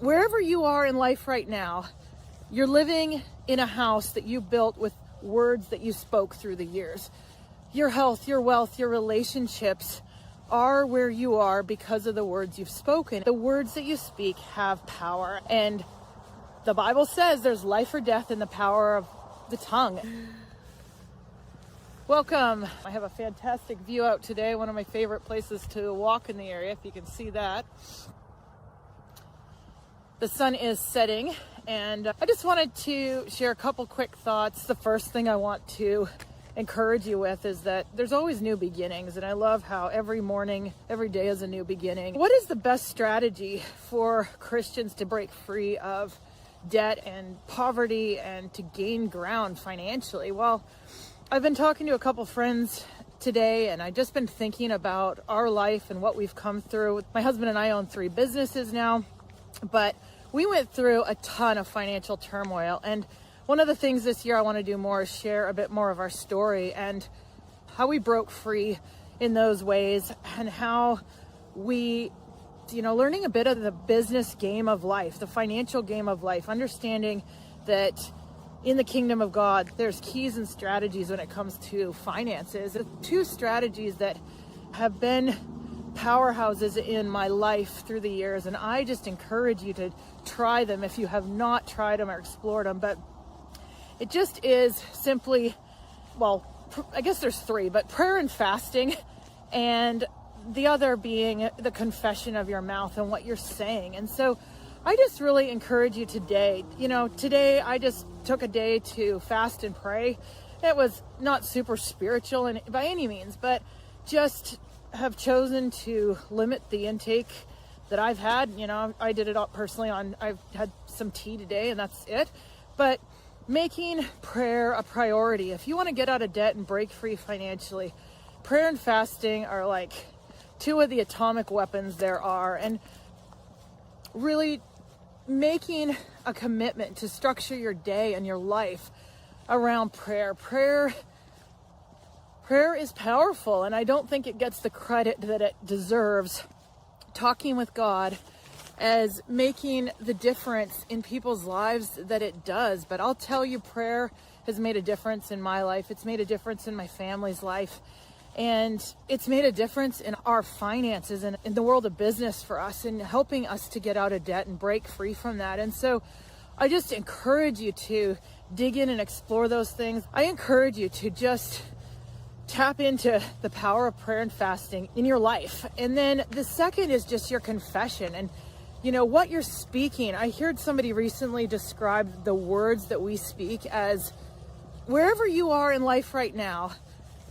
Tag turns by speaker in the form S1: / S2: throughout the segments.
S1: Wherever you are in life right now, you're living in a house that you built with words that you spoke through the years. Your health, your wealth, your relationships are where you are because of the words you've spoken. The words that you speak have power. And the Bible says there's life or death in the power of the tongue. Welcome. I have a fantastic view out today. One of my favorite places to walk in the area, if you can see that. The sun is setting, and I just wanted to share a couple quick thoughts. The first thing I want to encourage you with is that there's always new beginnings, and I love how every morning, every day is a new beginning. What is the best strategy for Christians to break free of debt and poverty and to gain ground financially? Well, I've been talking to a couple friends today, and I've just been thinking about our life and what we've come through. My husband and I own 3 businesses now, but we went through a ton of financial turmoil. And one of the things this year I want to do more is share a bit more of our story and how we broke free in those ways, and how we, learning a bit of the business game of life, the financial game of life, understanding that in the kingdom of God, there's keys and strategies when it comes to finances. 2 strategies that have been powerhouses in my life through the years, and I just encourage you to try them if you have not tried them or explored them. But it just is simply, I guess there's 3, but prayer and fasting, and the other being the confession of your mouth and what you're saying. And so I just really encourage you today. Today I just took a day to fast and pray. It was not super spiritual by any means, but just have chosen to limit the intake that I've had. I did it up personally I've had some tea today and that's it. But making prayer a priority. If you want to get out of debt and break free financially, prayer and fasting are like 2 of the atomic weapons there are. And really making a commitment to structure your day and your life around prayer. Prayer is powerful, and I don't think it gets the credit that it deserves. Talking with God as making the difference in people's lives that it does. But I'll tell you, prayer has made a difference in my life. It's made a difference in my family's life. And it's made a difference in our finances and in the world of business for us, and helping us to get out of debt and break free from that. And so I just encourage you to dig in and explore those things. I encourage you to just tap into the power of prayer and fasting in your life. And then the second is just your confession and what you're speaking. I heard somebody recently describe the words that we speak as, wherever you are in life right now,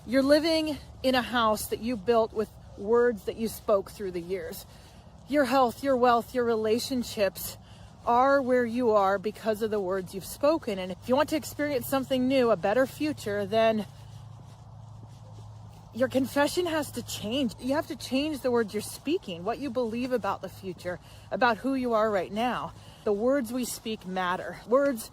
S1: you're living in a house that you built with words that you spoke through the years. Your health, your wealth, your relationships are where you are because of the words you've spoken. And if you want to experience something new, a better future, then your confession has to change. You have to change the words you're speaking, what you believe about the future, about who you are right now. The words we speak matter. Words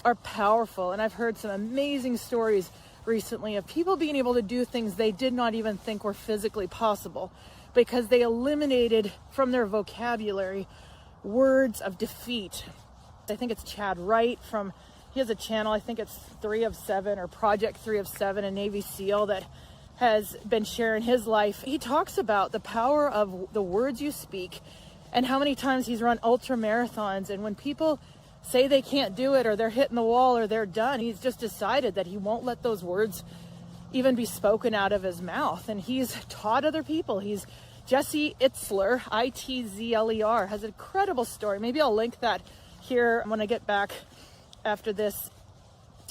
S1: are powerful. And I've heard some amazing stories recently of people being able to do things they did not even think were physically possible because they eliminated from their vocabulary words of defeat. I think it's Chad Wright he has a channel, I think it's 3 of 7 or Project 3 of 7, a Navy SEAL that has been sharing his life. He talks about the power of the words you speak and how many times he's run ultra marathons, and when people say they can't do it or they're hitting the wall or they're done, he's just decided that he won't let those words even be spoken out of his mouth. And he's taught other people. He's Jesse Itzler, Itzler, has an incredible story. Maybe I'll link that here when I get back after this.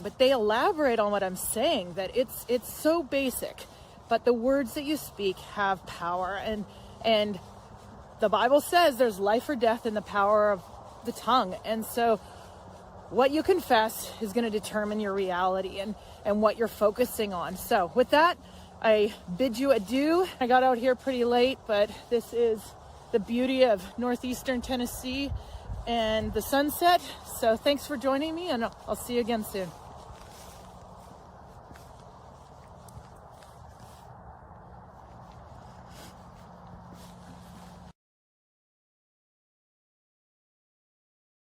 S1: But they elaborate on what I'm saying, that it's so basic, but the words that you speak have power. And the Bible says there's life or death in the power of the tongue. And so what you confess is going to determine your reality and what you're focusing on. So with that, I bid you adieu. I got out here pretty late, but this is the beauty of northeastern Tennessee and the sunset. So thanks for joining me, and I'll see you again soon.